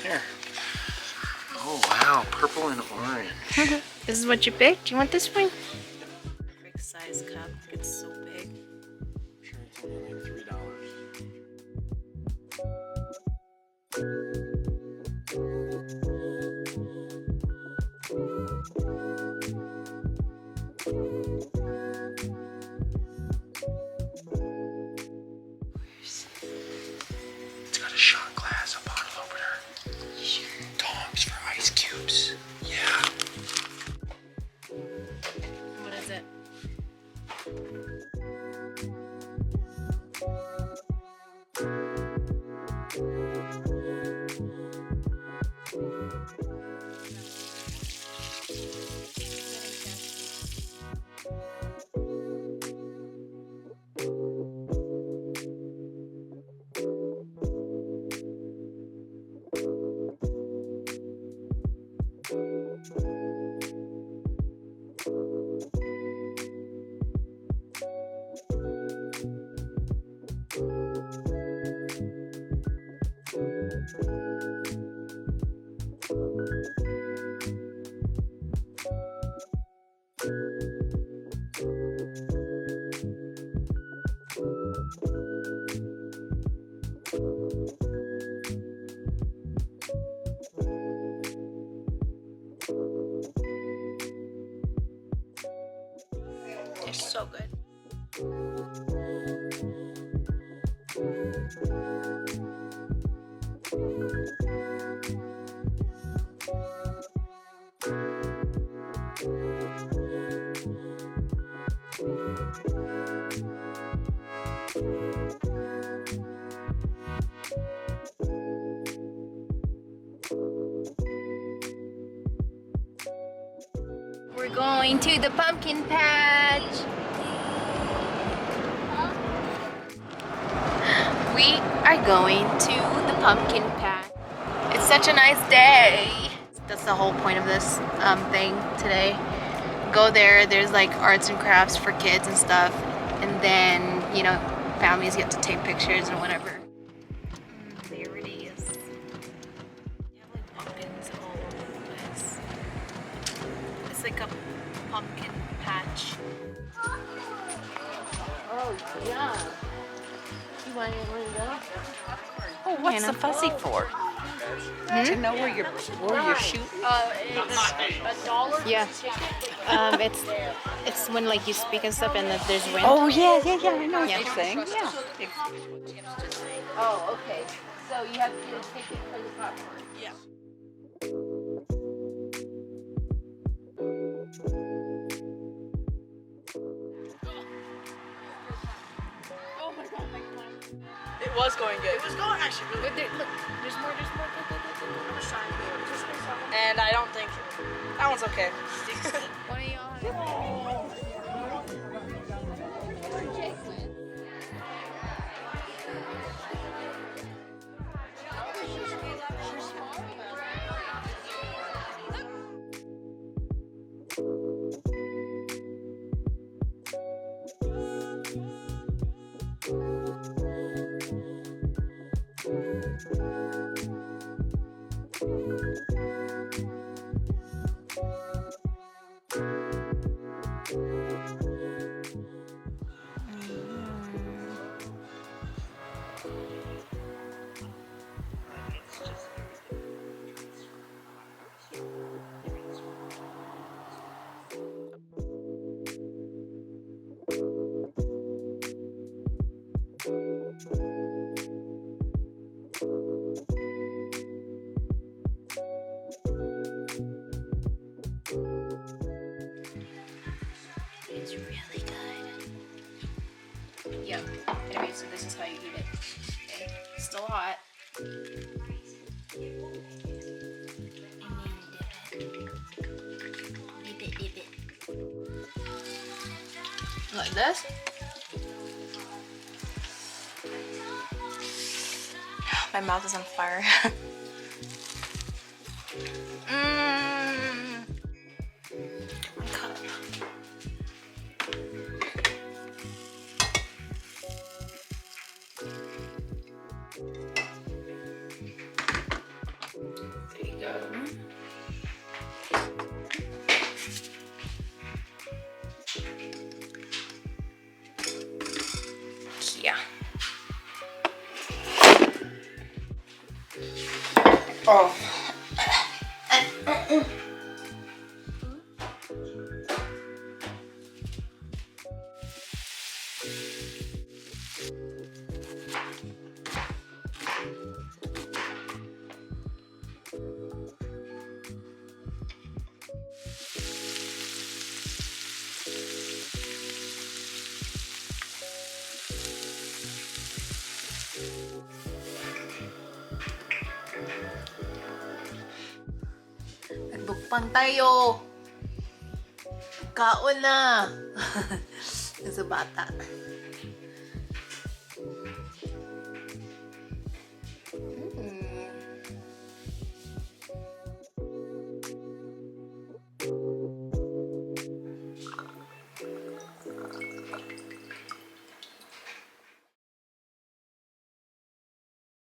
Here. Oh wow, purple and orange. This is what you picked? Do you want this one? Perfect size cup. It's so big. I'm sure it's only like $3. It's got a shot glass, a bottle opener. Sure. Tongs for ice cubes. Yeah. What is it? They're so good. We're going to the pumpkin patch. We are going to the pumpkin patch. It's such a nice day. That's the whole point of this thing today. Go there, there's like arts and crafts for kids and stuff. And then, you know, families get to take pictures and whatever. There it is. You have like pumpkins all over the place. It's like a pumpkin patch. Oh, yeah. You want to go? Oh, what's the fuzzy for? To know where you're shooting. It's $1. Yeah. It's when like you speak and stuff and there's wind. Oh yeah. I know what Yeah. you're saying. Yeah. Oh, okay. So you have to take it for the popcorn. Yeah. Oh my god, It was going good. It was going actually really But look, there's more. And I don't think that one's okay. One of y'all. It's really good. Yep. Anyway, so this is how you eat it. Okay. Still hot. Dip it. Like this. My mouth is on fire. Cut. There you go. Yeah. Oh. Nagbukpang tayo. Kaon na. Sa bata.